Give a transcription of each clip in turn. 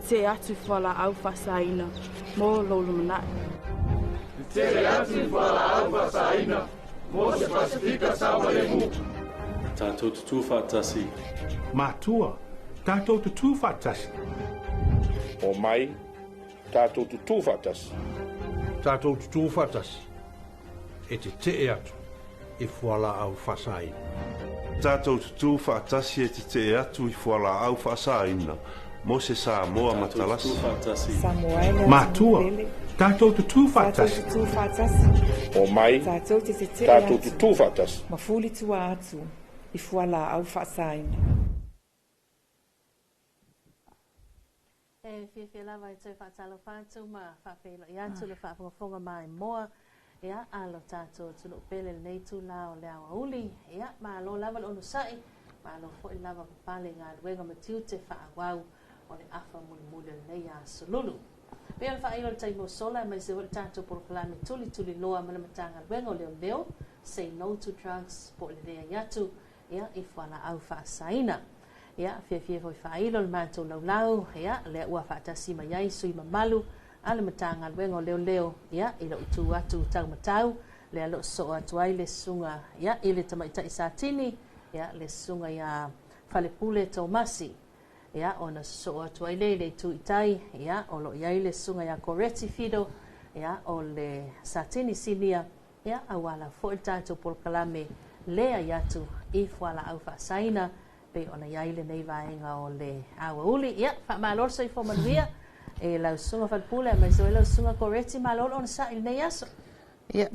te atu whala au whasaina mō lolo manai. Te atu whala au whasaina mō se Pasifika Samoemu. Tātou te tūwhātasi. Mātua, tātou te tūwhātasi. O mai, tātou te tūwhātasi. Tātou te tūwhātasi. E te atu, e whala au whasaina. Tātou te tūwhātasi e te atu i whala au whasaina. Mo se Samoa matalasi. Mātua, tātou te tūwhātasi. O mai, tātou te tūwhātasi. Mafuli tua atu, i whala au whaasaina. E fia lava i tau whaatalo whātu ma whawhelo i atu le whaafonga mai moa. Ia, alo tātou tunu pele nei tu lao le awa uli. Ia, ma alo lava le onu sai. Ma alo fo i lava papale ngā luenga matiu te whaawau. O le afa muli nei a solulu. Pea le whaio le taimo sola mai se wale tātou por kalame tuli loa mana matanga luenga o leo. Say no to drugs po le rea yatu. Ia, i whala au whaasaina. Ia, fia foi whailo le mātou lau. Ia, le ua whaatasi mai ai sui mamalu. Ale matanga luenga o leo. Ia, i lo utu atu tau matau. Le alo so atu ai le sunga. Ia, i le tamaita i satini. Ia, le sunga ia Falepule Tomasi. Ia, ona so atu ai le tu itai. Ia, o lo iai le sunga ia Koreti Fido. Ia, o le satini sinia. Ia, awala fo il tātou por kalame lea iatu i whala au whaasaina. Pe ona iai le nei vaenga o le awa uli. Ia, wha maalorso i whomanuia. E lau sunga Falepule, mai so e lau sunga Koreti maalor ona sa il nei aso. Ia,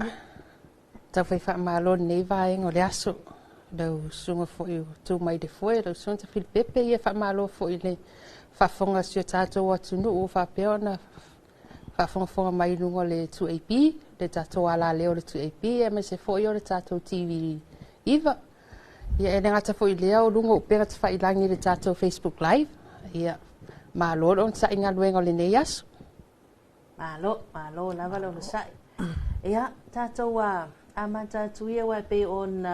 tau wha maalor nei vaenga o le aso. Lau sunga foi tu mai de foi, lau sunga te Filipepe ia wha maalor foi le whafonga sio tātou atu nuu wha peona whafonga mai lunga le 2AP, le tātou ala leo le 2AP, e mai se foi o le tātou TV iwa. Ia e ngata foi leo lunga upera te whailangi le tātou Facebook Live. Ia, maalor on sa inga luenga o le nei aso. Malo, lava lo sai. Ia, tātou a mata tuia wa pe on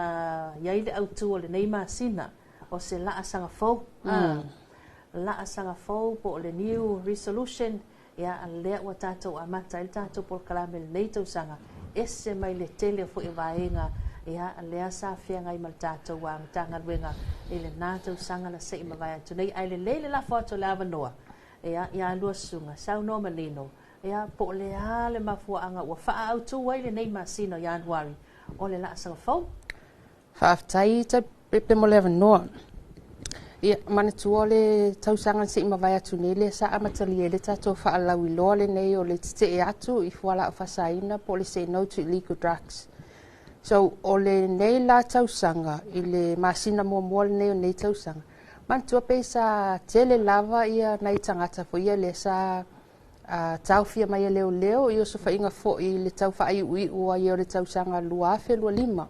yai le autu o le nei masina o se laa sanga fou. Laa sanga fou po le new resolution. Ia, a lea wa tātou a mata il tātou por kalame le nei tau sanga. Ese mai le tele fo i vaenga. Ia, a lea sa fia ngai mal tātou a matanga luenga. I le nātou sanga na se ima vai atu nei. Ai le la foto lava noa. Ia lua sunga. Sau no malino. Ia po le ale mafua anga ua faa au tu wai le nei masino Januari o le la sanga fau. Whaaftai ta pepe mo lewa noa. Ia mana tua le tausanga se ima vai atu nei le sa amatali e le tato faa lawi loa le nei o le tite e atu i fuala a fasaina po le say no to illegal drugs. So o le nei la tausanga i le masina mua le nei o nei tausanga. Mana tua pe sa tele lava ia nai tangata fo ia le sa tau fia mai leo i oso whainga fo i le tau whai ui ua i o le tau sanga lua lima.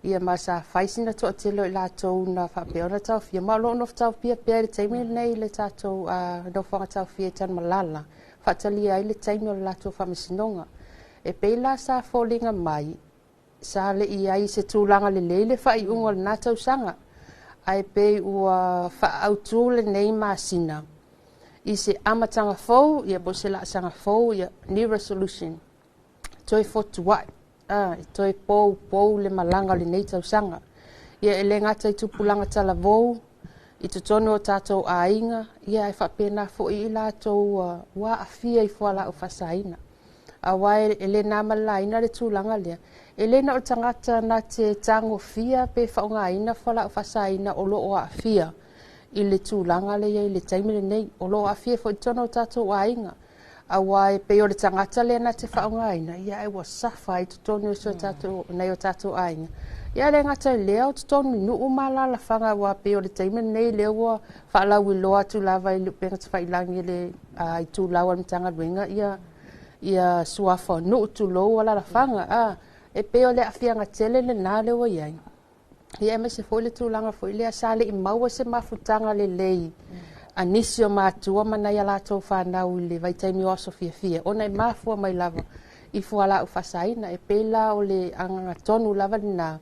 Ia ma sa whaisina toa telo i la tau na whapeona tau fia. Ma lo nof tau pia pia le taimi nei le tātou no whanga tau fia tan malala. Whatali ai le taimi o le la tau whamisinonga. E peila sa fōlinga mai, sa le i ai se tūlanga le leile whai unga le nā tau sanga. Ai pe ua whaautu le nei masina. I se amatanga fau, ia bo se la sanga fau, ia new resolution. Toi fotu wai, toi pou le malanga le nei tau sanga. Ia ele ngata i tupulanga tala vou, i tutono o tātou a inga, ia e whapena fo i la tau wa afia i fuala o fasaina. A wai ele nama la ina le tūlanga lea. Ele na o tangata na te tango fia pe whaunga ina fuala o fasaina o lo o afia. I le tūlanga le i le taimile nei o lo afia fo i tono tātou a inga. A wai pe o le tangata le na te whaunga ina, ia e wa safa i tutono o tātou, nei o tātou a inga. Ia le ngata i leo tutono nu umala la whanga wa pe o le taimile nei leo wa whaalau i loa tu lava i lupenga te whailangi le i tū lawa ni tanga ruenga ia suafa nu tu lo wala la whanga. E pe o le afianga tele le nā le wa iai. Ia me se foi le tūlanga foi le asale i maua se mafutanga le lei. Anisio mātua mana ia lātou whanau le vaitaimi o fia. Ona i mafua mai lava i fuala u fasaina. E pela o le anga tonu lava na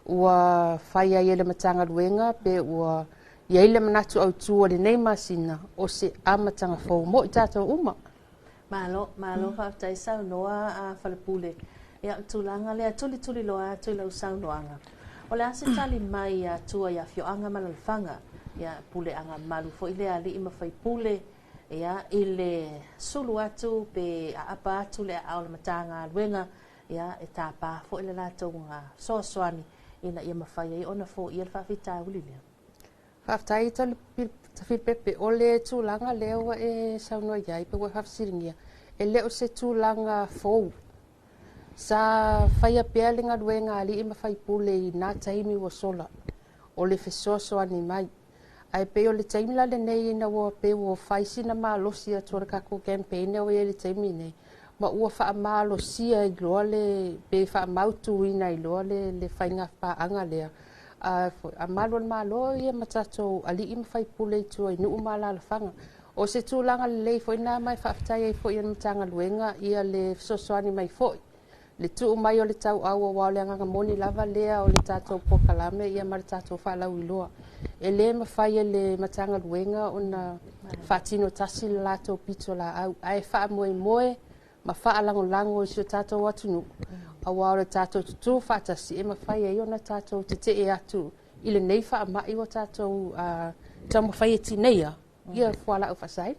ua whaia i le matanga ruenga pe ua Ia ile manatu au tua le nei masina o se amatanga fo mo i tātou uma. Malo whaatai sau noa a whalepule. Ia tūlanga lea tuli loa tui lau sau noanga. O le ase tali mai a tua ia fioanga malalfanga. Ia pule anga malu fo ile ali ima fai pule. Ia ile sulu atu pe a apa atu le a matanga luenga. Ia e tāpā fo ile lātou ngā soaswani. Ina ia mawhai ei ona fo ia whaafita ulilea. Whaatai tawhi pepe o le tūlanga leo e saunua iai pe wai hafsiringia. E leo se tūlanga fou. Sa whaia pea le ngā ruenga ali ima whai pule i nā taimi wa sola. O le fesoso ani mai. Ai pe o le taimi la le nei ina wa pe o whaisina maa losi a tuara kako campaign o e le taimi nei. Ma ua wha maa losia i loa le pe wha mautu ina i loa le whainga whaanga lea. A malon malo ia matato ali im fai pule tu ai nu mala fanga o se tu langa le foi na mai faftai ai foi en tanga luenga ia le sosoani mai foi le tu mai o le tau au wa le nga moni lava lea o le tato pokalame ia mar tato fa la wiloa e le ma fai le matanga luenga ona fatino tasi lato pitola au ai fa moe ma fa lango si tato watunu awa o tato tu fata si e mawhai e ona tato te e atu i le nei wha mai o tato tamu whai e tinea ia whala au whasai.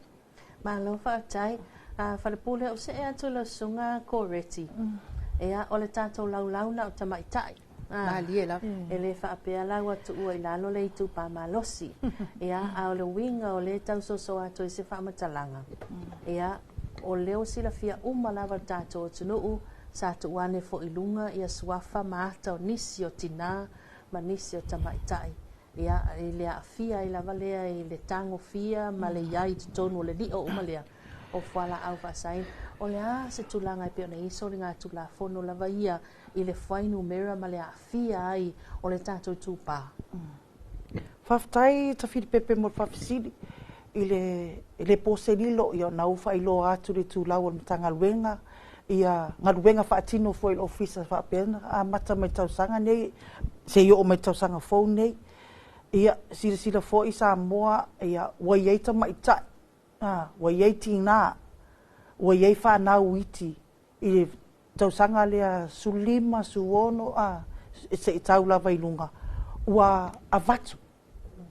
Ma lo whaatai, whalepule o se e atu la sunga kōreti. Ea o le tato laulauna o tamaitai. Liela. E le whaapea lau atu ua i lalo le itu pa malosi. Ea a o le winga o le tau soso atu i se whaamatalanga. Ea o leo sila fia umalawa tato o tunuu sa tuane fo ilunga ia suafa maata o nisi o tina ma nisi o tamaitai. Ia le afia i lava lea i le tango fia ma le iai tonu o le li o umalea o whala au vasain. O le a se tulanga i peo na iso le ngā tula fono lava ia i le whainu mera ma le afia ai o le tātou tūpā. Whaftai ta whiri pepe mo whafisiri i le poselilo i o naufa i lo atu le tūlau o le matanga luenga ia ngaruenga whaatino fo il ofisa whaapena a mata mai tausanga nei se i o mai tausanga fau nei ia sira fo i Samoa ia wai eita mai tai wai eiti ngā wai ei whanau iti i tausanga lea sulima suono se i tau lava i lunga ua avatu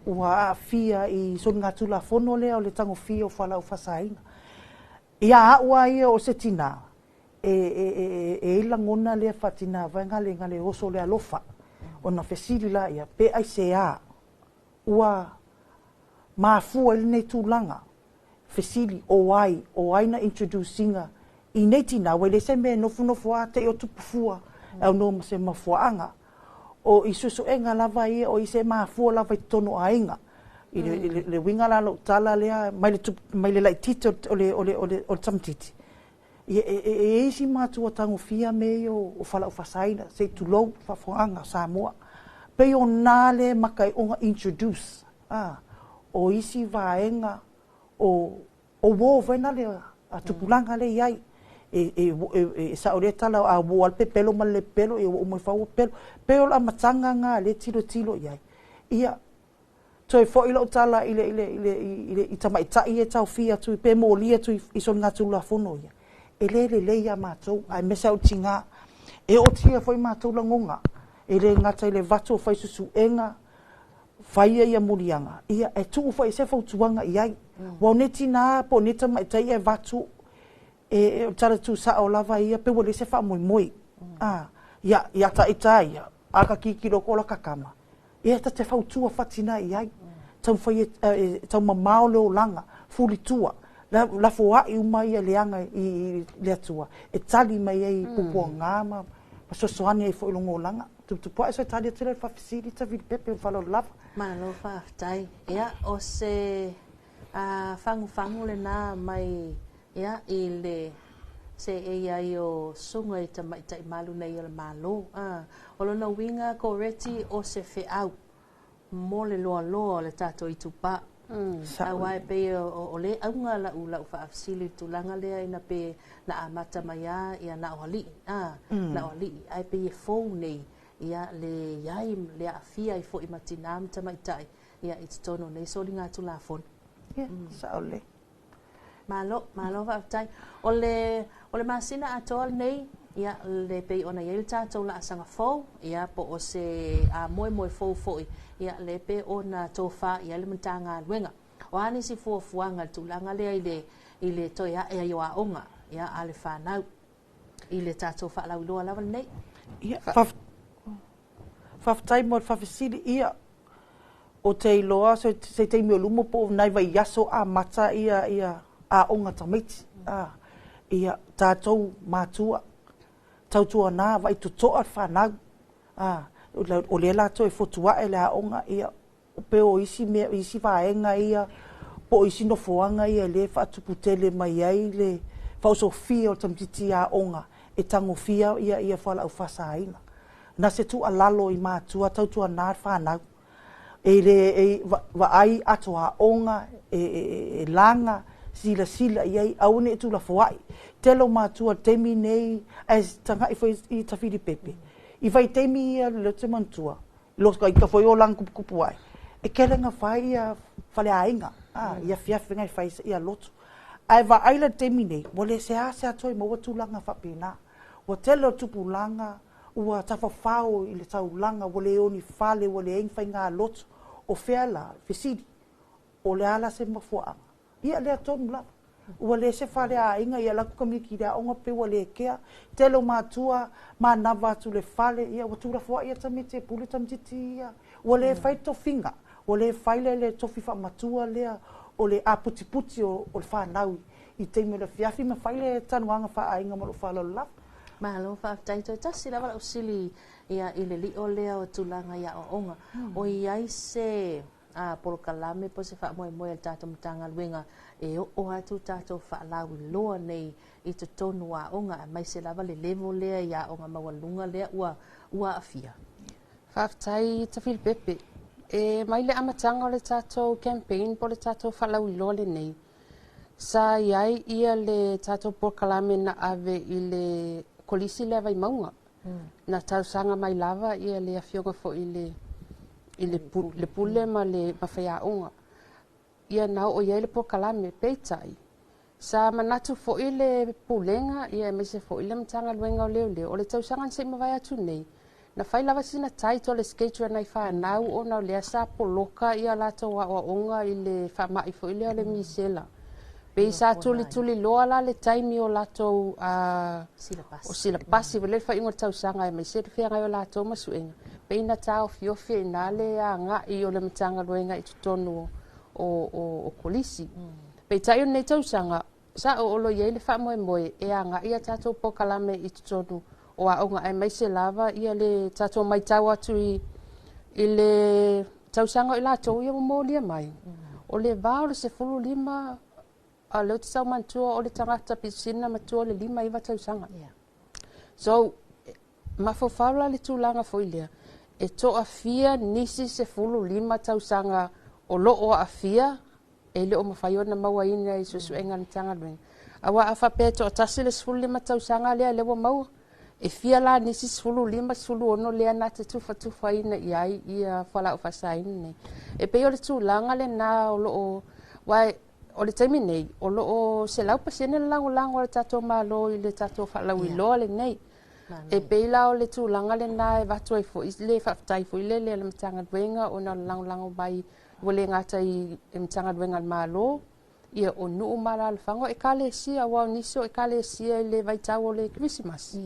ua afia i son ngā tula fono lea o le tango fia o whala o whasaina ia ua ia o se tina e langona le fatina vai ngale oso le alofa ona fesili la ia pe ai se a ua mafu ele nei tulanga fesili o ai na introducinga i nei tina wele se me no fua te o tupufua au no se mafuanga o isusu enga lava ia o ise mafu lava tono ainga i le winga la lo tala le mai le lai tito o tamtiti e isi mātua tango fia me o whala ufasaina se tulou whafuanga Samoa pe o nale makai onga introduce o isi vaenga o wo vena le a tupulanga le iai e sa ore tala a wo al pelo mal le pelo e o mo fau pelo pe o la matanga nga le tilo iai ia toi fo ilo tala ile itamaita i tau fia tu pe mo lia tu i son ngatu la fono ia e le ia mātou, ai mesa o tinga, e o tia foi mātou langonga, e le ngata i le vato fai susu enga, fai ia murianga, ia e tuu fai se fautuanga i ai, wau ne tina po neta maitai e vato, e tara tu sa o lava ia, pe wale se fa moi, ia ta itaia, aka kikiro kola kakama, ia ta te fautua fatina i ai, tau fai tau mamao leo langa, fuli tua, la foa i umai leanga i le atua e tali mai ai pupo ngama ma sosoani ai fo ilongo langa tu po so tali tele fa fisili ta vi pepe fa lo lava ma lo fa tai ia o se fangu le na mai ia ile se ia o sunga i ta malu nei le malo o lo no winga corretti o se fe au mo le lo le tato i tupa Awai pe o le aunga la ula fa afsili tulanga le ina pe na amata maya ia na oli na oli ai pe phone nei ia le yai le afia i fo i matinam tamaitai ia i tono nei so linga tu la fon sa ole malo whaatai o le masina atoa nei ia le pei ona ia le tātou la asanga fōu ia po o se a moe fōu fōi ia le pe ona tofa ia le mtanga luenga o ani si fuafuanga tulanga lea i le toia e yo aonga ia ale whanau i le tātou whaalau loa lawa nei ia whaftai mo whawhisiri ia o te iloa se te imi o lumo po nai vai yaso a mata ia a onga tamaiti ia tātou mātua tautua nā vai tutoa whanau o le lato e fotua e le a onga ia o peo isi vaenga ia po isi no foanga ia le whaatuputele mai ai le whausofia o tamtiti a onga e tangofia ia whala au whasaina na se tu alalo i mātua tautua nā whanau e le vaai ato a onga e langa sila iai aune e tu la foai telo mātua temi nei as tanga i tawhiri pepe i vai temi ia le te mantua los ka i ka foi o lang kupu ai e kelenga fai ia fale ainga ia fiafinga i fai ia lotu ai va ai le temi nei mo le se atoi mo tu langa fapina o telo tupu langa ua tafafao i le taulanga o le oni fale o le engwhainga lotu o feala fesidi o le ala se mafuanga ia le atonu la ua le se fale a inga ia laku kamiki rea onga pe ua le kea telo mātua ma nava atu le fale ia ua tura fua ia tamete pule tamtiti ia ua le fai tofinga o le faile le tofi fa matua lea o le a puti o le whanau i teime le fiafi ma faile tanuanga fa a inga mo lo falo la Mahalo whaaftaito tasi lawa la usili ia i le li o lea o tulanga ia o onga o iai se polokalame po se whaamoe le tātou mtanga luenga e o atu tātou whaalau loa nei i te tonu a onga mai se lava le levo lea ia onga mawalunga lea ua afia. Whaaftai tawhiri pepe e mai le amatanga o le tātou campaign po le tātou whaalau loa le nei sa iai ia le tātou polokalame na ave i le kolisi lea vai maunga na tausanga mai lava ia le afionga fo i le pule ma le mawhai onga. Ia nau o iai le pokalame peitai. Sa manatu fo i le pulenga ia me se fo i le mtanga luenga o leo o le tausanga se mawai atu nei. Na whai lava sina taito le sketchua nai whanau o nau lea sa poloka ia lato wa onga i le whamai fo i leo le misela. Pei sa tuli loa la le taimi o lato o sila pasi vele fa ingo tausanga mai se fia ngai o lato masuenga. Pei na tau fiofi na le a nga i o le mtanga luenga i tutonu o kolisi. Pei tai o nei tausanga sa o olo ye le fa moe e a nga ia tato pokalame i tutonu o a onga ai mai se lava ia le tato mai tau atu i le tausanga i lato ia mo lia mai. O le vao le se fulu lima a leo te sau mantua o le tangata pisina matua le 5 iwa tausanga. So, mawhawhawla le tūlanga foilea. E to a fia nisi se fulu 5 tausanga o loo a fia e le o mawhaiona maua ina i susuenga ni tanga luenga. Awa a whapea to a tasi le sfulu 5 tausanga lea lewa maua. E fia la nisi sfulu 5 sfulu ono lea na te tufa ina iai ia whala o whasa ina. E peo le tūlanga le na o loo wai o le taimi nei, o loo se lau pasene lango le tato malo i le tato whalau i loa le nei. E peila o le tūlanga le na e watu ai fo, le whaftai fo i le mtanga duenga o na lango bai wale ngata i mtanga duenga malo. Ia o nuu mara alfango e kale sia, wao niso e kale sia i le vaitau o le Christmas.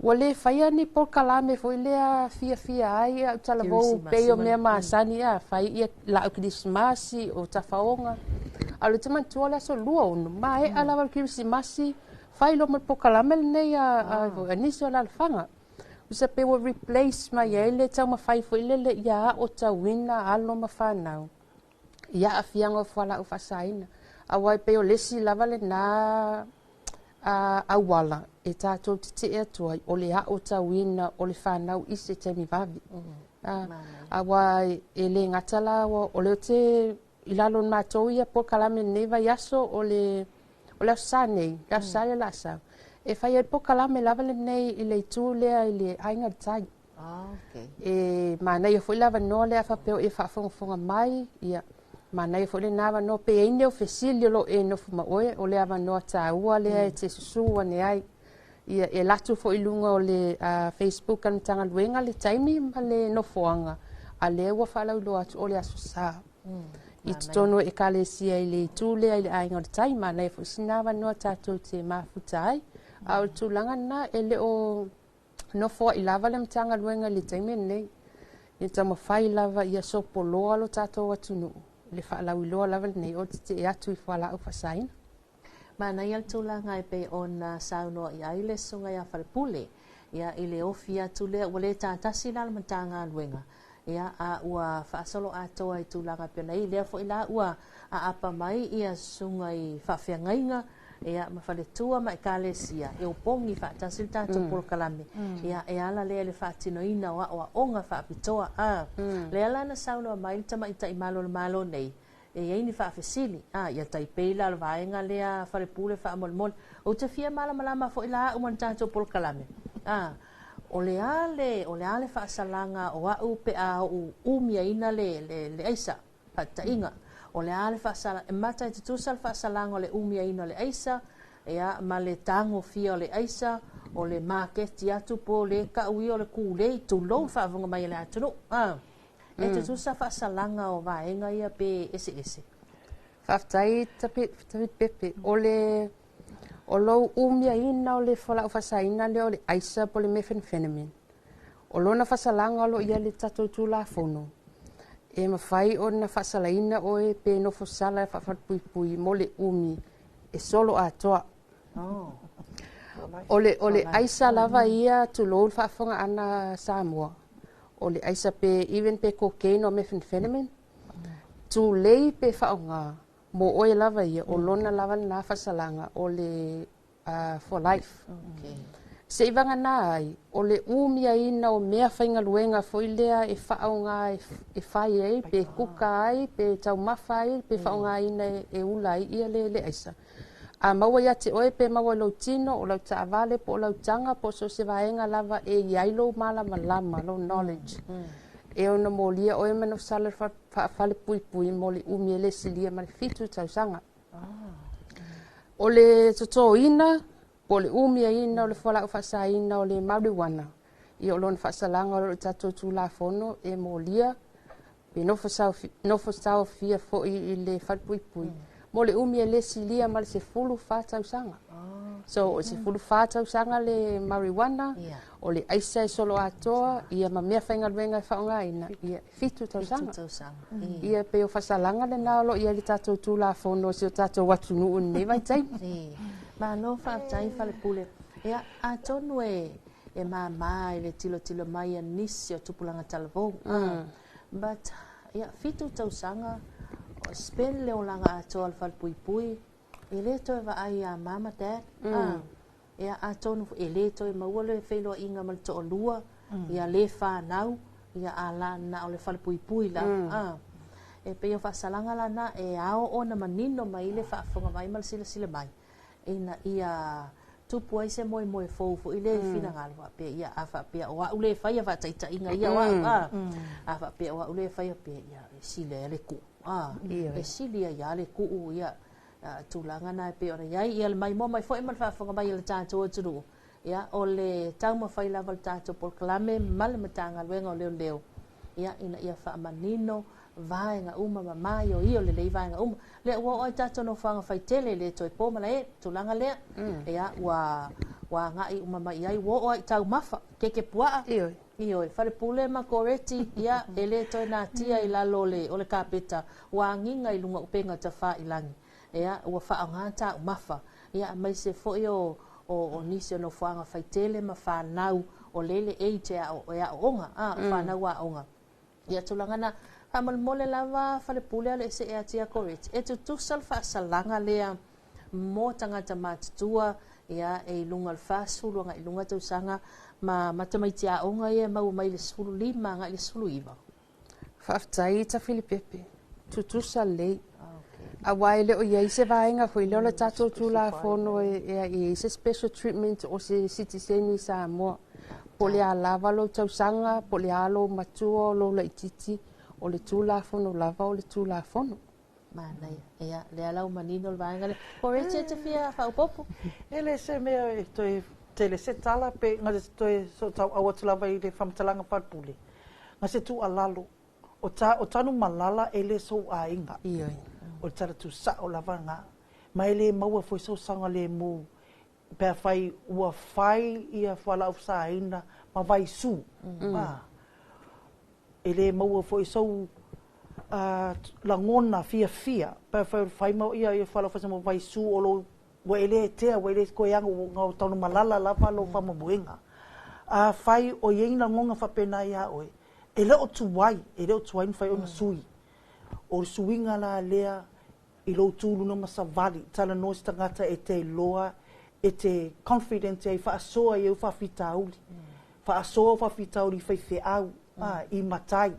Wale whaia ni polkalame fo i lea fia ai au talavou peo mea maasani a whai ia la au Christmasi o tafaonga. Alo te mantua le so lua ono, ma e ala wal Christmasi whai lo mal polkalame le nei a niso la alfanga. Usa pe wa replace ma ia ele tau ma whai fo i le ia o tawina alo ma whanau. Ia a fianga o whala o whasaina. Awai pe o lesi lava le na awala e tātou te atua o le o tawina o le whanau i se te miwavi. Awai e le ngatala o le te ilalon mātou ia po kalame neva yaso o le sanei, la sale la sa. E whai e po kalame lava le nei i le tū lea i le ainga tai. E mana ia foi lava no le fa pe e fa fonga mai ia mana ia foi le nava no pe ine o fesilio lo e no fuma o le ava no ta ua le e te susu ne ai ia e latu foi lunga o le Facebook kan tanga luenga le taimi ma le no foanga a le ua fa lau lo atu o le asu sa i tono e kale sia i le tule ai le ainga le taimi mana ia foi sinava no tatou te mafutai au tulanga na e le o no fo i lava le mtanga luenga le taimi nei i tama fai lava ia sopoloa lo tatou atunu le fa lau loa lava nei o te e atu i fala au fasaina mana ia tulanga e pe ona sauno ia ile sunga ia farpule ia ile ofia tule wale tatasi la mtanga luenga ia a ua fa solo ato ai tulanga pe nei le fo ila ua a apa mai ia sunga i fa fiangainga ia mafale tua mai kalesia e opongi fa tasilta to por kalame ia e ala le fa tino ina wa onga fa pitoa le ala na sauno mai tama ita i malo nei e ai ni fa fesili ia tai peila vaenga le fa le pule fa molmol o te fia mala fo ila o manta to por kalame o le ale fa salanga o au pe a o mia ina le aisa pa inga o le ale fa sala e mata te tu sal fa salanga le umia ina le aisa ia ma le tango fia le aisa o le market atu po le ka ui o le kule tu lo fa vonga mai le atu e te tu sa fa salanga o vaenga ia pe ese faftai tapi pepe o lo umia ina o le fola fa saina le o le aisa po le methamphetamine o lona fa salanga lo ia le tatu tu la fono e mawhai o na whasalaina o e pe no fosala whawhatpui mo le umi e solo atoa. O le aisa lava ia tu lol whaafonga ana Samoa. O le aisa pe even pe cocaine o methamphetamine. Tu lei pe whaonga mo o e lava ia o lona lava na whasalanga o le for life. Se ivanga na ai, o le umia ina o mea whainga luenga foilea e whaonga e whai ai, pe kuka ai, pe tau mawha ai, pe whaonga ina e ula ai ia le aisa. A maua ia te oe pe maua lau tino, o lau ta avale po o lau tanga, po so se vaenga lava e iailo malama lama, lo knowledge. E ona mo lia oe mano sala whaafale pui mo le umia le silia ma le fitu tau sanga. O le toto ina, po le umia ina o le whala ufasa ina o le marijuana. I o lona whasalanga o le tato tu la fono e mo lia. Pe nofo sao fia fo i le whatpui. Mo le umia le silia ma le se fulu whatau sanga. So o se fulu whatau sanga le marijuana. O le aisa e solo atoa. Ia ma mea whainga ruenga e whaonga ina. Ia fitu tau sanga. Ia pe o whasalanga le naolo ia le tato tu la fono se o tato watu nuu ne vai taimi. Ma no fa tai fa le pule ia a tonu e mai le tilo mai a nisi o tupulanga talvo but ia fitu tau sanga o spend le olanga a to al fal pui e le to va ai a mama dad ia a tonu e le to e mawole felo inga mal to lua ia le fa nau ia ala na o le fal pui la e pe o fa salanga la na e ao ona manino mai le fa fonga mai mal sila mai ina ia tupu ai se moi fofo ile fina galwa pe ia afa pe o ule fa ia va taita inga ia wa afa pe o ule fa ia pe ia sile le ku e sile ia le ku ia tulanga na pe ora ia mai mo mai fo e mal fa fonga mai le tato tru ia o le tau ma fa ila val tato por clame mal matanga luenga leo ia ina ia fa manino vaenga uma mai o io le vaenga le o tato no fanga fai tele le toi po mala e tulanga le ia wa ngai uma mai ai o tau mafa ke pua io fare pule ma corretti ia ele toi na tia i la lole o le kapeta wa nginga i lunga upenga ta fa ilangi ia wa fa ngata mafa ia mai se fo io o nisi no fanga fai tele ma fa nau o lele age o ia onga fa na wa onga ia tulanga na amal mole lava fale pule ale se atia correct e tu sal fa salanga le mo tanga tua ia e lunga fasu lunga ilunga tu sanga ma matamaitia onga ia mau mai le sulu lima nga le sulu iva fa tai ta filipepe tu sal le a waile o ia se vaenga foi le tato tu la fono e se special treatment o se citizen sa mo po le lava lo tausanga po le alo matua lo la ititi o le tulafono lava o le tulafono Mana ia le ala manino le vaenga le po reche te fia fa popo ele se me estoy tele se tala pe nga estoy so tau awatu lava i le famtalanga patpuli nga se tu alalo o tanu malala ele so ainga ia o tara tu sa o lava nga mai le maua foi so sanga le mu pe fai ua fai ia fala usa ainda ma vai su ele maua foi so la ngona fia pa fai mau ia fala fa mo vai su o lo wele te wele ko yang ngo tonu malala la fa lo fa mo buenga fai o yeng la ngonga fa pena ia oi ele o tuai fai ona sui o suinga la lea i lo tulu no masavali tala no stangata e te loa e te confidence e fa soa e fa fitauli fa soa fa fitauli fa fe au i matai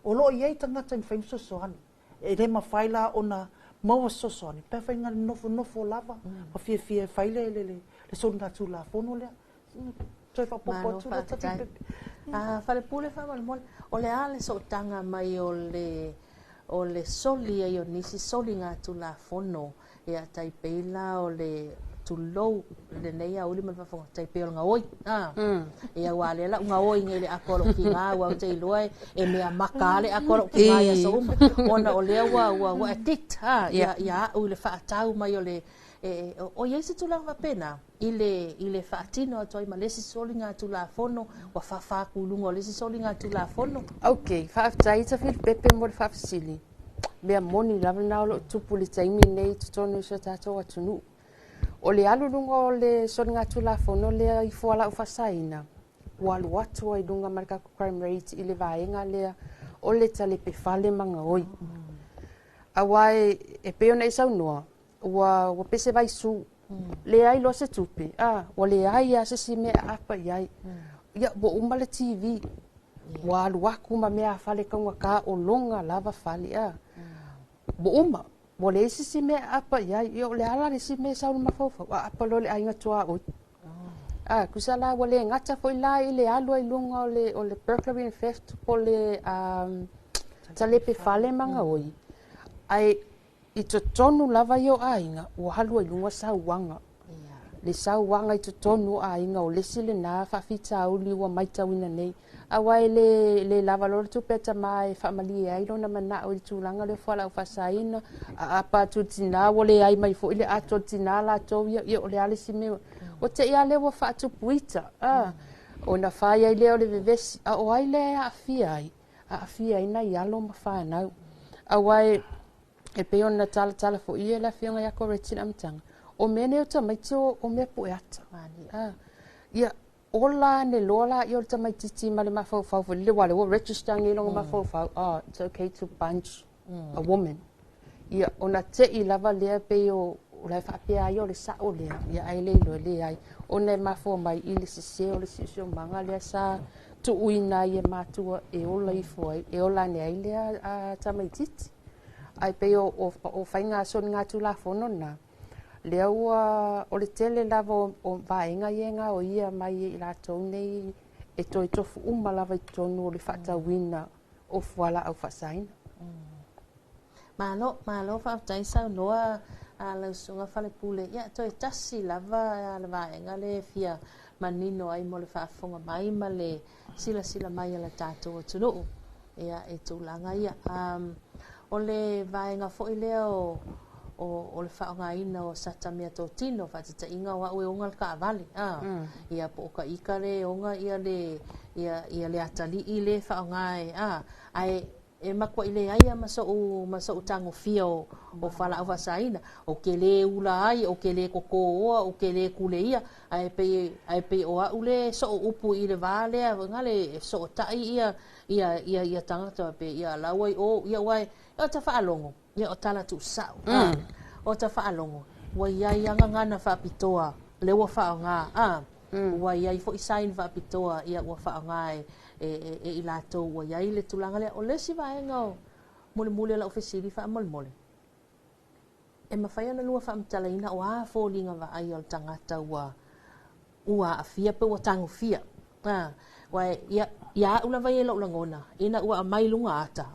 o lo ye tangata in fame sosoani e le mafaila ona maua sosoani pe fa ngal nofo lava fa fie faile le so ngatu la fono le so fa popo tu fa le pule fa mal o le ale so tanga mai o le soli e o nisi soli ngatu la fono e a taipela o le tulou le nei a uli fa taipela nga oi e a wale la nga oi ngele akolo ki nga wa te loe e me makale akolo ki nga ya so ona o le wa tit ya o le fa tau mai o le o yesi tu la pena ile fa tino to i malesi soli nga tu la fono wa fa kulungo le soli nga tu la fono okay fa tai ta fil pepe mo fa sili me moni lava na lo tupu le taimi nei tonu so tato atunu o le alulunga o le soninga tula fono le i foala u fasaina walu watu ai dunga marka crime rate i le vaenga le o le tale pe fale manga oi awai e pe ona isa noa wa pese vai su le ai lo se tupe o le ai ya se si me apa yai ya bo umale tv walu waku ma me fale kanga ka o longa lava fale bo uma mo le si me apa ya yo le ala le si me sa ma fo apa lo le ai ngatua o kusala wale ngata foi la ile alo i lunga o le burglary and theft po le talepe fale manga oi ai i to tonu lava yo ainga o halu i lunga sa wanga le sa wanga i to tonu ainga o le sile na fa fita uli wa maita wina nei awai le lava lo tu peta mai family ai lo na mana o tu langa le fala o fasaina apa tu tina wole ai mai fo ile ato tina la to yo le ale si me o te ia le wa fa tu puita ona fa ia le o le vevesi o ai le afia ina ia lo ma fa na awai e pe ona tala fo ia la fianga ya ko retina mtanga o mene o ta mai o me poeta ia ola ne lola yo ta mai titi male ma fo le wale wo register ngi long ma fo it's okay to punch a woman ia ona te I lava le pe o la fa pe ayo le sa o le ia ai le lo le ai ona ma fo mai I le se o le se manga le sa tu uina ia ma tu e ola I fo e ola ne ai le a ta mai titi ai pe o fainga so nga tu la fo nona le o le tele lava o vaenga yenga o ia mai I la tau nei e toi tofu uma lava I tonu o le fata wina o fuala au fasaina. Malo fa taisa noa a la sunga fale pule ia toi tasi lava le vaenga le fia manino ai mo le fafonga mai ma le sila mai la tato tunu ia e tulanga ia o le vaenga fo I leo o le whaonga ina o satamia tō tino whatata inga wa ue onga ka avali ia po ka ika le onga ia le atali I le whaonga ai e makwa I le aia maso u tango fia o whala au wasaina o ke le ula ai o ke le koko oa o ke le kule ia ai pe o au le so upu I le vale ngale so tai ia tangata pe ia lawai o ia wai o ta whaalongo ia o tala tu sao o ta whaalongo wa iai anga ngana whaapitoa le wa whaonga wa iai fo isain whaapitoa ia wa whaonga e I lato wa iai le tulanga le o le si vaenga o mule la ofesiri wha mole e mawhaia na lua whaamtala ina o a fōlinga wa ai o tangata ua a fia pe wa tango fia Wai ia ula vai lo langona ina ua mai lunga ata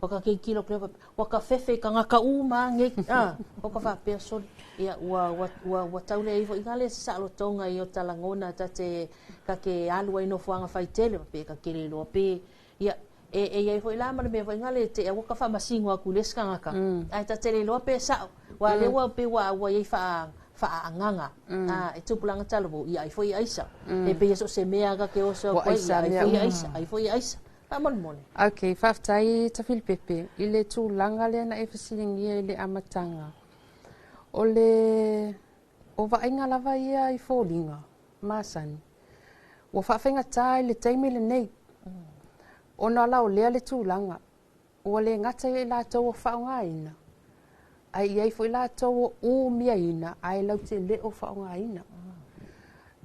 waka ke kilo klepa waka fefe ka ngaka uma nge waka fa person ia ua taule ivo ingale sa lo tonga i o talangona tate ka ke alu ino fuanga fai tele pe ka ke lo pe ia ia foi la mala me foi ngale te waka fa masingo aku les ka ngaka ai tate lo pe sa wa le wa pe wa ia fa anganga e tupulanga talo ia i foi aisa e pe so se mea ka ke o so ko ia i foi aisa Mone. Okay, whaftai ta Filipepe. I le tūlanga lea na e whasilingia i le amatanga. O vainga lava ia i fōlinga, māsani. O whawhenga tā i le teimi le nei. O nā lau lea le tūlanga. O le ngata i lātou o whaonga ina. Ai iai fo i lātou o mia ina, ai lau te le o whaonga ina.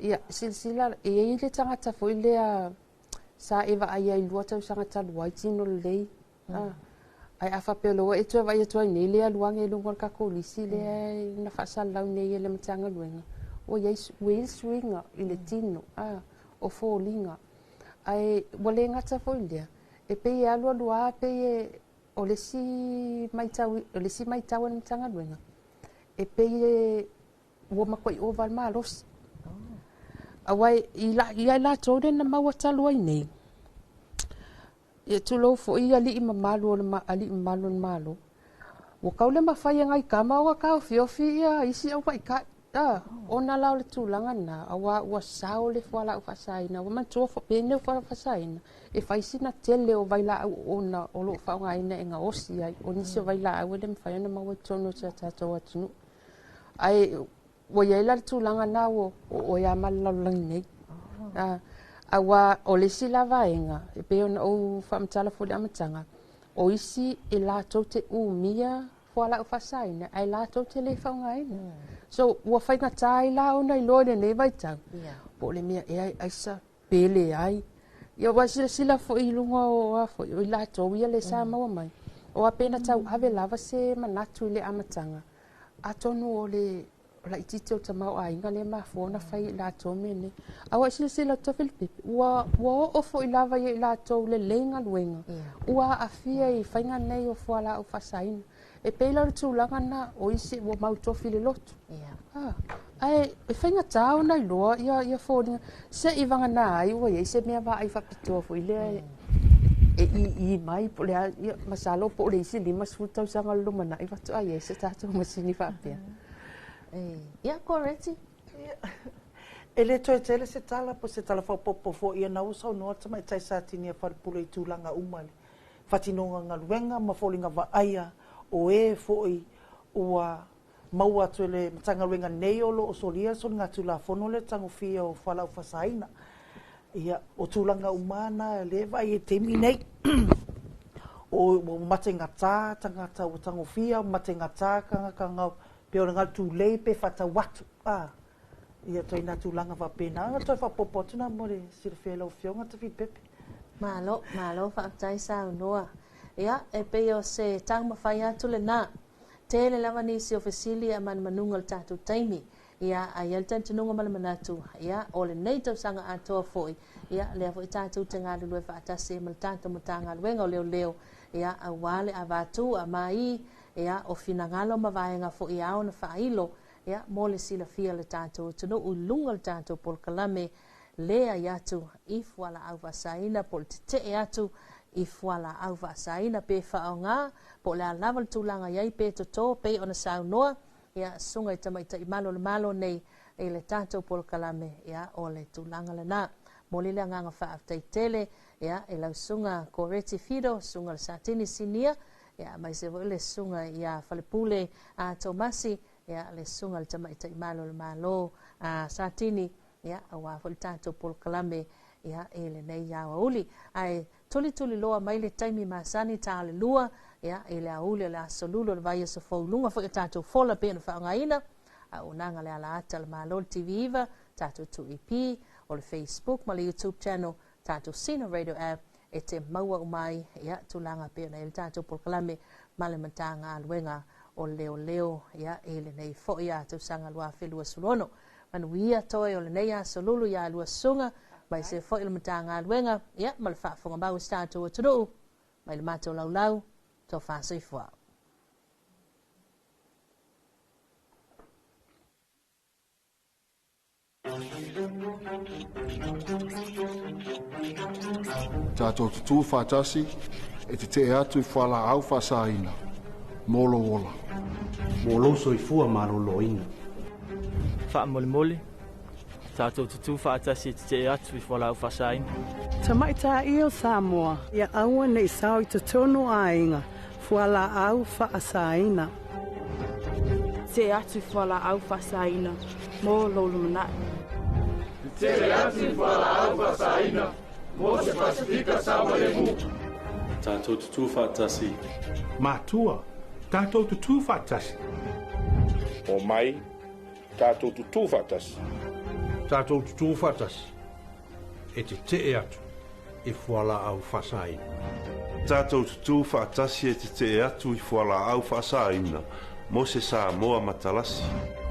Ia, silsila, i le tangata fo i lea sa eva ai ai lua tau sanga talu ai tino lei ai afa pelo e tu vai tu nei le luang e lungo ka kolisi le na fa sal lau nei le mtanga luenga o ia will swinga i le tino o folinga ai wole ngata fo india e pe ia lua pe o le si mai tau le mtanga luenga e pe wo makoi o val malos awai ia la tode na maua talo ai nei e tulo fo ia li mamalu le ali malo o kaule mafai ngai kama o ka fiofi ia isi au vai ka ona la le tulanga na awa wa sao le fala fa saina o man tofo pene fa saina e fai sina tele o vai la ona o lo fa ngai na nga osi ai o nisi vai la o le mfai na maua tono cha to atunu ai o ia la tulanga na o ia malalang nei awa o le sila vaenga e pe ona o famtala fo le amatanga o isi e la tote umia fo la fa saina ai la tote le fa ngai so o fai na tai la ona i lore nei vai tau po le mia e ai sa pele ai ia wa sila fo i lunga o fo i la to ia le sa ma mai o apena tau ave lava se manatu le amatanga atonu o le la itito tamau ai ngale ma fona fai la to mene awa sila to Filipepe wa o fo ilava ye la to le lenga luenga wa afia i fainga nei o foala o fasaina e pela tu langa na o isi wo mau to fili lot ai e fainga tau na lo ia fona se ivanga na ai o ye se me va ai fa pito fo ile i mai po le masalo po le isi lima suta sanga lo mana i va to ai se tato masini fa pia ia corretti ele toi tele se tala fo popo fo ia na usa no tama tai sa tini fa pule i tulanga umale fatinonga ngaluenga ma folinga va aia o e fo i ua maua tele tanga wenga neolo o solia son nga tula fono le tango fia o fala o fasaina ia o tulanga umana le vai e temi nei o matenga ta tanga ta o tango fia matenga ta kanga pe o ngal tu lei pe fata watu ia toi na tu langa va pena toi fa popoto na more sirfela o fionga te Filipepe malo fa tai sa noa ia e pe o se tang ma fai atu le na tele lava ni si ofisili a man manungal tatu taimi ia a yeltan tununga mal manatu ia o le nei tau sanga atoa foi ia le fo tatu tenga lu fa atase mal tatu mutanga wenga leo ia a wale a vatu a mai ia o finangalo ma vaenga fo ia ona failo ia mole sila fia le tato tunu ulunga le tato pol kalame lea yatu ifwala au vasaina pol te atu ifwala au vasaina pe faonga pol la laval tulanga yai pe to pe ona saunoa ia sunga i tamaita i malo nei e le tato pol kalame ia o le tulanga le na mole le nganga fa tele ia e la sunga corretti fido sunga le satini sinia ia mai se le sunga ia falepule a Tomasi ia le sunga le tamaita i malo satini ia awa voltato pol kalame ia ele nei ia uli ai tuli loa mai le taimi masani ta le lua ia ele uli le asolulo le vai so folunga fo tato fola pe fa ngaina a unanga le ala ata le malo TV iva tato tu EP o le Facebook ma le YouTube channel tato Sina Radio app e te maua umai ia tulanga pe na le tato pol kalame male matanga alwenga o leo ia ele nei fo ia tu sanga lua felua sulono manuia toi o le nei asolulu ia lua sunga mai se fo il matanga luenga ia ma le whaafonga mau stato tunu mai le mato lau lau to whaasai fua. Tātou tutu whātasi e te atu I whala au whasaina. Molo ola. Molo soifua maroloina. Wha mole mole. Tātou tutu whaatasi te atu I whala au whasaina. Tamaita io Samoa. Ia aua nei sao I te tono ainga. Whala au whaasaina. Te atu whala au whasaina. Mō lolumana. Te atu whala au whasaina. Mō se Pasifika Samoa Tātou tutu whaatasi. Mātua, tātou tutu whaatasi. O mai, tātou tutu whaatasi. Tātou tutu whaatasi. E te atu I whala au whasaina. Tātou tutu whaatasi e te atu I whala au whasaina. Mo se Samoa matalasi.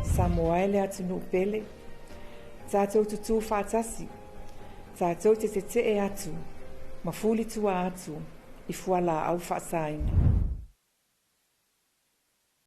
Samoa ele atu no pele. Tātou tutu whaatasi. Tātou te atu. Mafuli tua atu. I whala au whasaina.